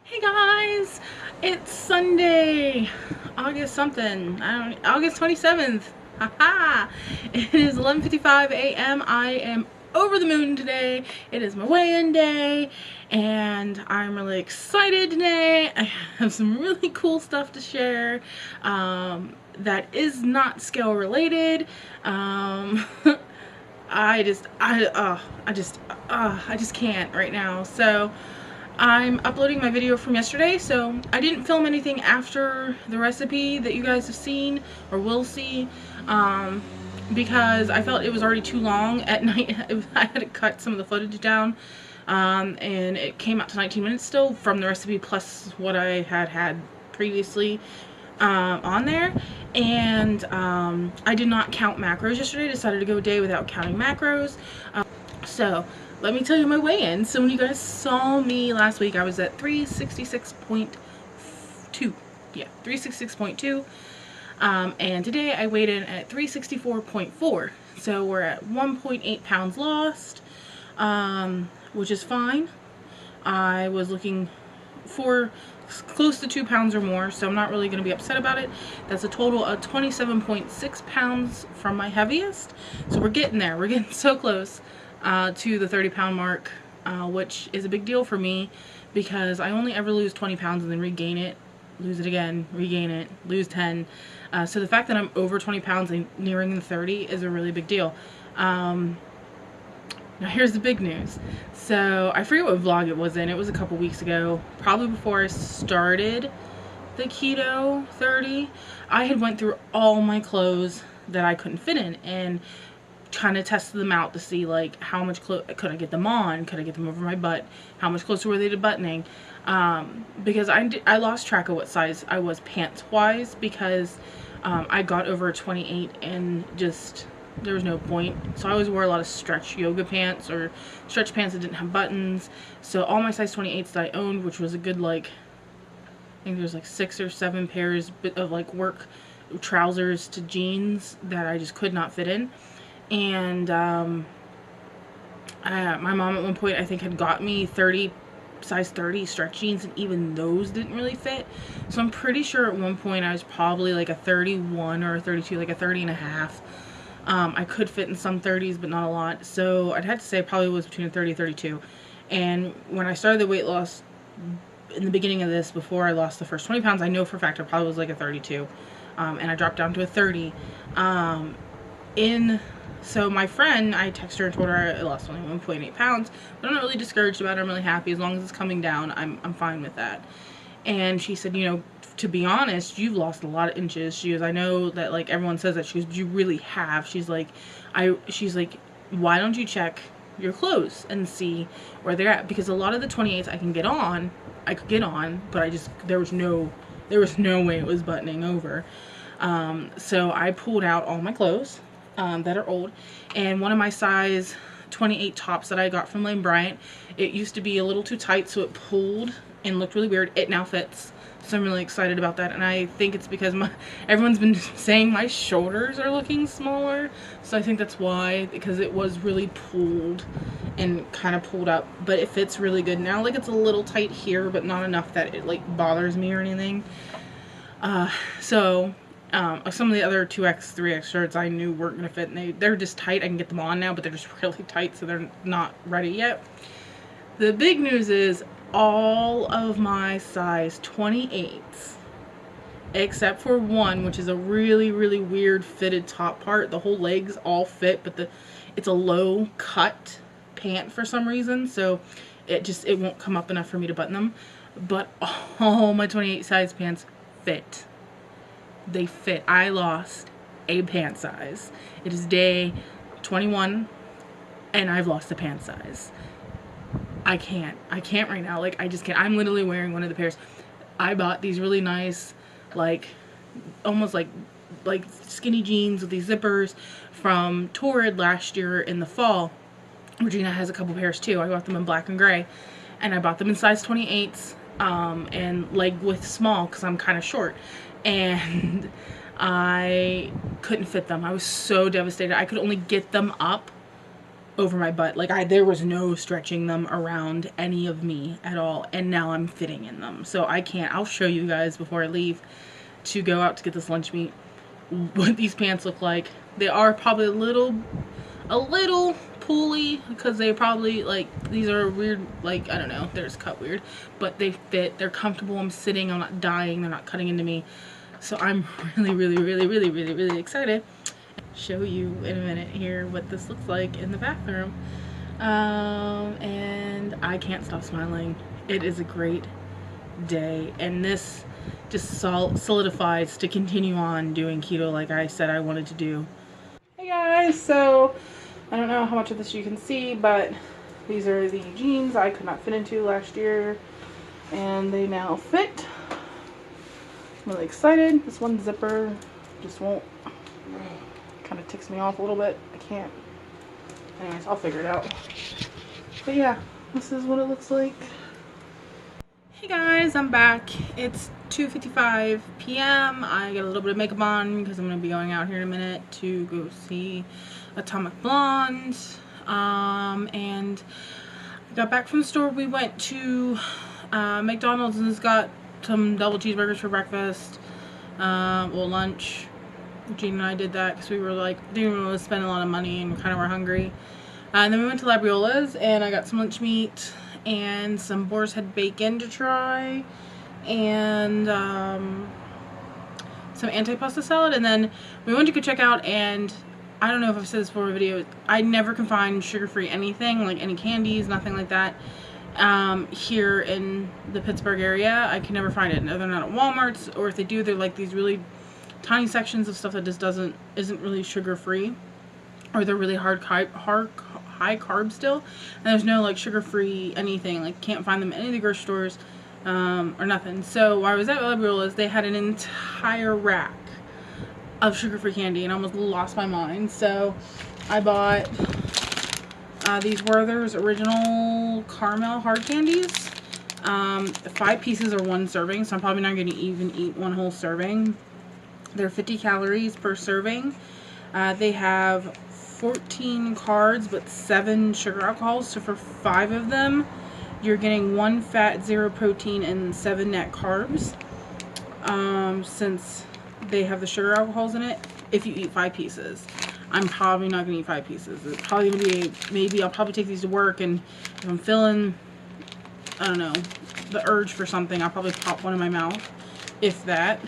Hey guys, it's Sunday, August something. I don't August 27th. Haha. It is 11:55 a.m. I am over the moon today. It is my weigh-in day and I'm really excited today. I have some really cool stuff to share that is not scale related. I just can't right now. So I'm uploading my video from yesterday, so I didn't film anything after the recipe that you guys have seen or will see, because I felt it was already too long at night. I had to cut some of the footage down, and it came out to 19 minutes still from the recipe plus what I had previously on there. And I did not count macros yesterday. I decided to go a day without counting macros. So let me tell you my weigh-in. So when you guys saw me last week, I was at 366.2. Yeah, 366.2. And today I weighed in at 364.4. So we're at 1.8 pounds lost, which is fine. I was looking for close to 2 pounds or more, so I'm not really going to be upset about it. That's a total of 27.6 pounds from my heaviest. So we're getting there. We're getting so close to the 30-pound mark, which is a big deal for me because I only ever lose 20 pounds and then regain it, lose it again, regain it, lose 10. So the fact that I'm over 20 pounds and nearing the 30 is a really big deal. Now here's the big news. So I forget what vlog it was in. It was a couple weeks ago, probably before I started the Keto 30. I had went through all my clothes that I couldn't fit in and kind of tested them out to see like how much could I get them on, could I get them over my butt, how much closer were they to buttoning, because I lost track of what size I was pants wise because I got over a 28 and just there was no point. So I always wore a lot of stretch yoga pants or stretch pants that didn't have buttons. So all my size 28s that I owned, which was a good like, I think there's like 6 or 7 pairs of like work trousers to jeans that I just could not fit in. And my mom at one point I think had got me size 30 stretch jeans, and even those didn't really fit. So I'm pretty sure at one point I was probably like a 31 or a 32, like a 30 and a half. I could fit in some 30s, but not a lot. So I'd have to say it probably was between 30 and 32. And when I started the weight loss in the beginning of this, before I lost the first 20 pounds, I know for a fact I probably was like a 32. And I dropped down to a 30. So my friend, I texted her and told her I lost only 1.8 pounds, but I'm not really discouraged about it. I'm really happy. As long as it's coming down, I'm fine with that. And she said, you know, to be honest, you've lost a lot of inches. She goes, I know that like everyone says that. She goes, you really have. She's like, why don't you check your clothes and see where they're at? Because a lot of the 28s I could get on, but there was no way it was buttoning over. So I pulled out all my clothes that are old, and one of my size 28 tops that I got from Lane Bryant, it used to be a little too tight, so it pulled and looked really weird. It now fits, so I'm really excited about that. And I think it's because everyone's been saying my shoulders are looking smaller, so I think that's why, because it was really pulled and kind of pulled up, but it fits really good now. Like, it's a little tight here, but not enough that it like bothers me or anything. Some of the other 2X, 3X shirts I knew weren't going to fit, and they're just tight. I can get them on now, but they're just really tight, so they're not ready yet. The big news is all of my size 28s, except for one, which is a really, really weird fitted top part. The whole legs all fit, but it's a low cut pant for some reason, so it won't come up enough for me to button them. But all my 28 size pants fit. They fit. I lost a pant size. It is day 21 and I've lost a pant size. I can't right now. Like, I just can't. I'm literally wearing one of the pairs. I bought these really nice, like, almost like skinny jeans with these zippers from Torrid last year in the fall. Regina has a couple pairs too. I got them in black and gray, and I bought them in size 28s, and leg width small because I'm kind of short. And I couldn't fit them. I was so devastated. I could only get them up over my butt. Like there was no stretching them around any of me at all, and now I'm fitting in them. So I can't. I'll show you guys before I leave to go out to get this lunch meat what these pants look like. They are probably a little pulley because they probably, like, these are weird, like, I don't know, they're just cut weird, but they fit, they're comfortable, I'm sitting, I'm not dying, they're not cutting into me. So I'm really excited. Show you in a minute here what this looks like in the bathroom. And I can't stop smiling. It is a great day, and this just solidifies to continue on doing keto like I said I wanted to do. Hey guys, so I don't know how much of this you can see, but these are the jeans I could not fit into last year, and they now fit. I'm really excited. This one zipper just won't, kind of ticks me off a little bit. I can't. Anyways, I'll figure it out. But yeah, this is what it looks like. Hey guys, I'm back. It's 2:55 p.m. I got a little bit of makeup on because I'm going to be going out here in a minute to go see Atomic Blonde. And I got back from the store. We went to McDonald's and got some double cheeseburgers for breakfast. Well, lunch. Gene and I did that because we were like, didn't want to spend a lot of money and kind of were hungry. And then we went to Labriola's and I got some lunch meat and some boar's head bacon to try, and some antipasta salad. And then we went to go check out, and I don't know if I've said this before in a video, I never can find sugar-free anything, like any candies, nothing like that, here in the Pittsburgh area. I can never find it. They're not at Walmart's, or if they do, they're like these really tiny sections of stuff that just isn't really sugar-free, or they're really high carb still, and there's no like sugar-free anything. Like, can't find them in any of the grocery stores, or nothing. So while I was at Labriola's, they had an entire rack of sugar-free candy, and I almost lost my mind. So I bought these Werther's original caramel hard candies. 5 pieces are 1 serving, so I'm probably not going to even eat 1 whole serving. They're 50 calories per serving. They have 14 carbs but 7 sugar alcohols, so for 5 of them you're getting 1 fat, 0 protein, and 7 net carbs, since they have the sugar alcohols in it. If you eat 5 pieces, I'm probably not gonna eat 5 pieces. It's probably gonna be, maybe I'll probably take these to work, and if I'm feeling, I don't know, the urge for something, I'll probably pop one in my mouth, if that.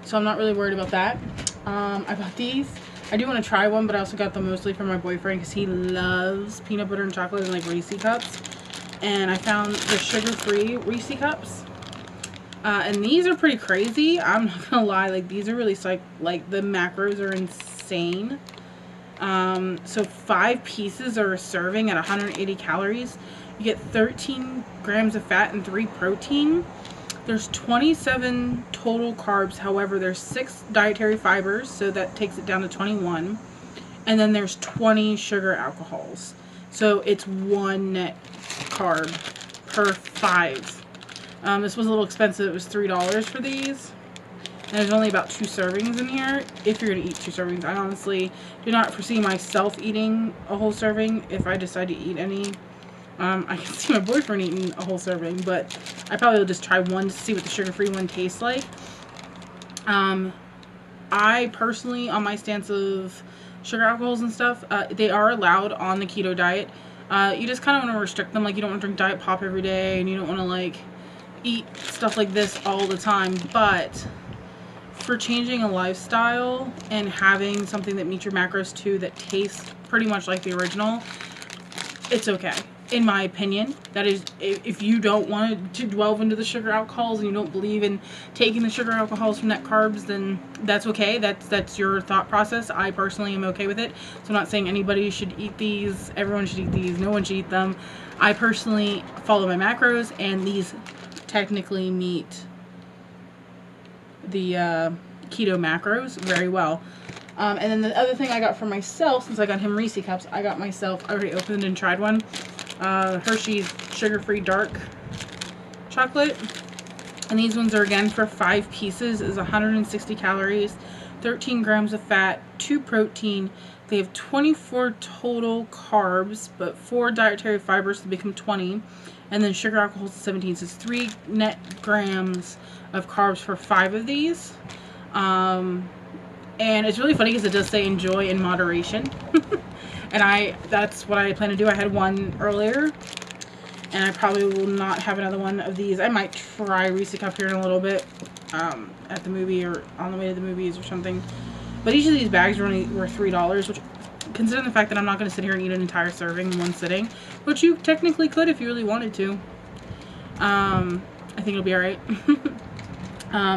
So I'm not really worried about that. I bought these. I do want to try one, but I also got them mostly for my boyfriend because he loves peanut butter and chocolate and like Reese cups. And I found the sugar-free Reese cups. And these are pretty crazy. I'm not gonna lie, like these are really like the macros are insane. So 5 pieces are a serving at 180 calories. You get 13 grams of fat and 3 protein. There's 27 total carbs. However, there's 6 dietary fibers, so that takes it down to 21. And then there's 20 sugar alcohols. So it's 1 net carb per 5. This was a little expensive. It was $3 for these. And there's only about 2 servings in here. If you're going to eat 2 servings, I honestly do not foresee myself eating a whole serving if I decide to eat any. I can see my boyfriend eating a whole serving, but I probably will just try one to see what the sugar-free one tastes like. I personally, on my stance of sugar alcohols and stuff, they are allowed on the keto diet. You just kind of want to restrict them. Like, you don't want to drink Diet Pop every day, and you don't want to, like, eat stuff like this all the time. But for changing a lifestyle and having something that meets your macros too, that tastes pretty much like the original, it's okay. In my opinion, that is, if you don't want to delve into the sugar alcohols and you don't believe in taking the sugar alcohols from net carbs, then that's okay. That's your thought process. I personally am okay with it. So I'm not saying anybody should eat these. Everyone should eat these. No one should eat them. I personally follow my macros, and these technically meet the keto macros very well. And then the other thing I got for myself, since I got him Reese cups, I got myself, I already opened and tried one, Hershey's sugar-free dark chocolate. And these ones are, again, for 5 pieces, is 160 calories, 13 grams of fat, 2 protein, They have 24 total carbs, but 4 dietary fibers to become 20. And then sugar, alcohol is 17. So it's 3 net grams of carbs for 5 of these. And it's really funny because it does say enjoy in moderation. And that's what I plan to do. I had one earlier. And I probably will not have another one of these. I might try Reese's Cup here in a little bit. At the movie or on the way to the movies or something. But each of these bags were $3, which, considering the fact that I'm not going to sit here and eat an entire serving in one sitting, which you technically could if you really wanted to. I think it'll be alright.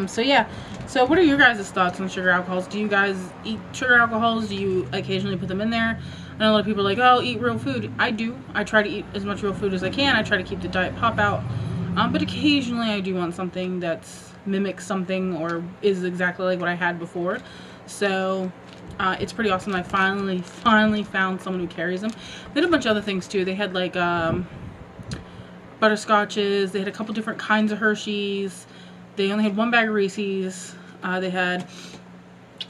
So yeah. So what are your guys' thoughts on sugar alcohols? Do you guys eat sugar alcohols? Do you occasionally put them in there? I know a lot of people are like, oh, eat real food. I do. I try to eat as much real food as I can. I try to keep the diet pop out. But occasionally I do want something that's mimics something or is exactly like what I had before. So it's pretty awesome. I finally found someone who carries them. They had a bunch of other things too. They had like butterscotches. They had a couple different kinds of Hershey's. They only had 1 bag of Reese's. They had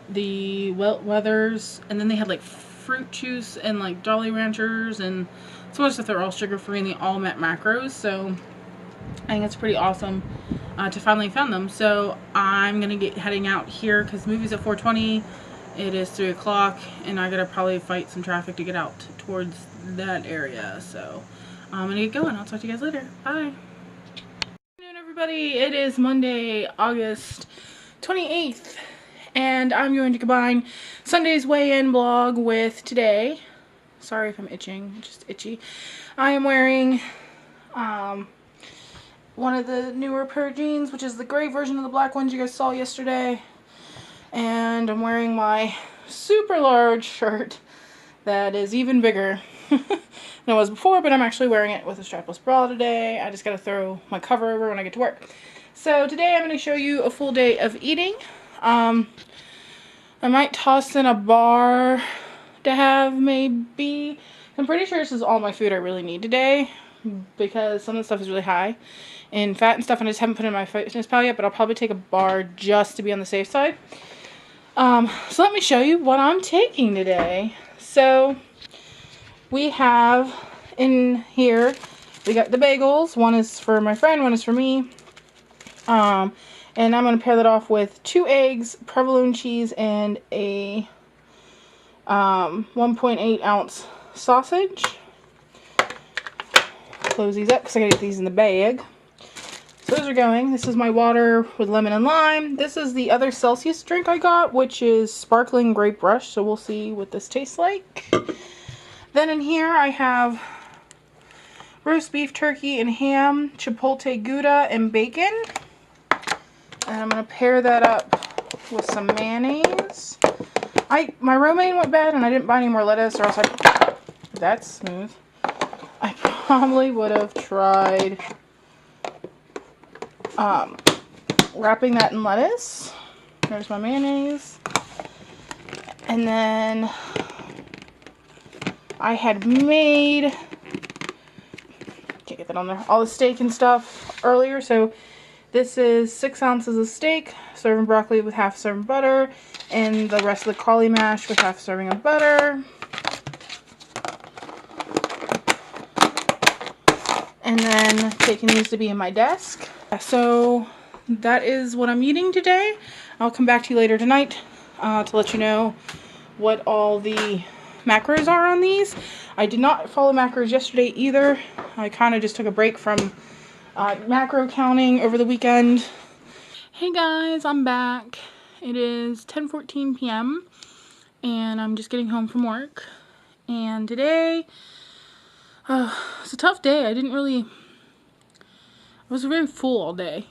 the Weathers, and then they had like fruit juice and like Jolly Ranchers and some other stuff that are all sugar free, and they all met macros. So I think it's pretty awesome to finally found them. So I'm gonna get heading out here because the movie's at 4:20. It is 3 o'clock, and I gotta probably fight some traffic to get out towards that area. So I'm gonna get going. I'll talk to you guys later. Bye. Good afternoon, everybody. It is Monday, August 28th, and I'm going to combine Sunday's weigh-in vlog with today. Sorry if I'm itching, just itchy. I am wearing one of the newer pair of jeans, which is the gray version of the black ones you guys saw yesterday. And I'm wearing my super large shirt that is even bigger than it was before, but I'm actually wearing it with a strapless bra today. I just gotta throw my cover over when I get to work. So today I'm going to show you a full day of eating. I might toss in a bar to have, maybe. I'm pretty sure this is all my food I really need today, because some of the stuff is really high in fat and stuff, and I just haven't put it in my fitness pal yet, but I'll probably take a bar just to be on the safe side. So let me show you what I'm taking today. So we have in here, we got the bagels. One is for my friend, one is for me. And I'm going to pair that off with 2 eggs, provolone cheese, and a 1.8 ounce sausage. Close these up because I gotta get these in the bag. So those are going. This is my water with lemon and lime. This is the other Celsius drink I got, which is sparkling grape rush. So we'll see what this tastes like. Then in here I have roast beef, turkey, and ham, chipotle gouda, and bacon. And I'm going to pair that up with some mayonnaise. My romaine went bad and I didn't buy any more lettuce, or else that's smooth. I probably would have tried wrapping that in lettuce. There's my mayonnaise. And then I had made, can't get that on there, all the steak and stuff earlier. So this is 6 ounces of steak, serving broccoli with half a serving of butter, and the rest of the cauli mash with half a serving of butter. And then taking these to be in my desk. So that is what I'm eating today. I'll come back to you later tonight to let you know what all the macros are on these. I did not follow macros yesterday either. I kind of just took a break from macro counting over the weekend. Hey guys, I'm back. It is 10:14 p.m. and I'm just getting home from work. And today, it's a tough day. I was very full all day.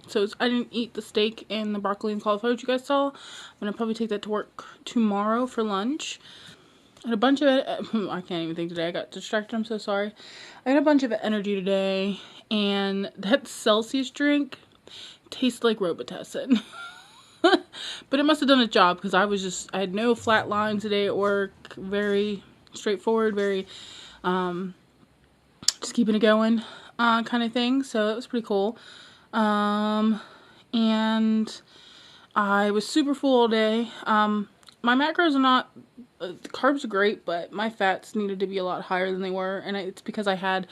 So I didn't eat the steak and the broccoli and cauliflower you guys saw. I'm going to probably take that to work tomorrow for lunch. I had a bunch of it. I can't even think today. I got distracted. I'm so sorry. I had a bunch of energy today. And that Celsius drink tastes like Robitussin. But it must have done its job, because I had no flat lines today at work. Very straightforward, very just keeping it going kind of thing. So it was pretty cool. And I was super full all day. my macros are not, the carbs are great, but my fats needed to be a lot higher than they were. And it's because I had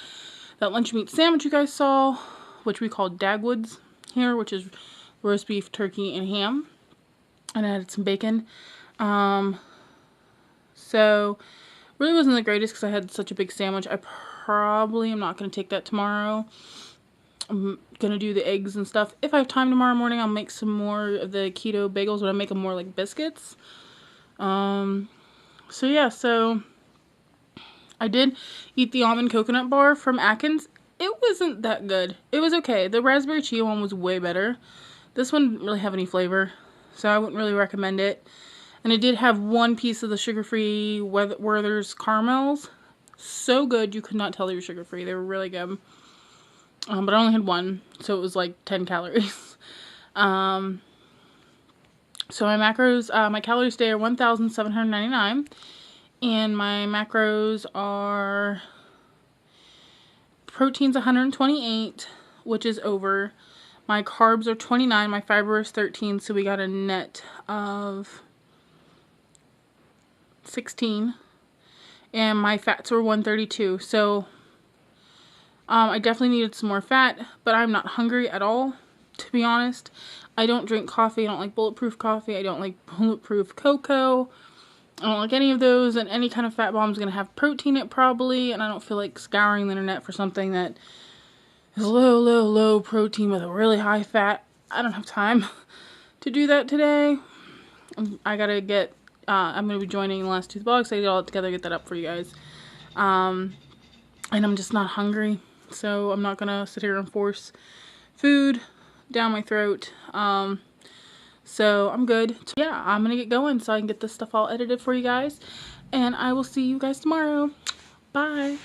that lunch meat sandwich you guys saw, which we call Dagwoods here, which is roast beef, turkey, and ham. And I added some bacon. So really wasn't the greatest because I had such a big sandwich. I probably am not going to take that tomorrow. I'm going to do the eggs and stuff. If I have time tomorrow morning, I'll make some more of the keto bagels, but I'll make them more like biscuits. So yeah, so I did eat the almond coconut bar from Atkins. It wasn't that good. It was okay. The raspberry chia one was way better. This one didn't really have any flavor, so I wouldn't really recommend it. And it did have one piece of the sugar-free Werther's caramels. So good, you could not tell they were sugar-free. They were really good. But I only had one, so it was like 10 calories. So my macros, my calories today are 1,799. And my macros are protein's 128, which is over. My carbs are 29, my fiber is 13, so we got a net of 16. And my fats were 132, so I definitely needed some more fat, but I'm not hungry at all, to be honest. I don't drink coffee. I don't like bulletproof coffee. I don't like bulletproof cocoa. I don't like any of those, and any kind of fat bomb is going to have protein in it probably, and I don't feel like scouring the internet for something that is low protein with a really high fat. I don't have time to do that today. I gotta get, I'm going to be joining the last tooth blog, so I get all it together, get that up for you guys. And I'm just not hungry, so I'm not going to sit here and force food down my throat. So I'm good. Yeah, I'm gonna get going so I can get this stuff all edited for you guys, and I will see you guys tomorrow. Bye.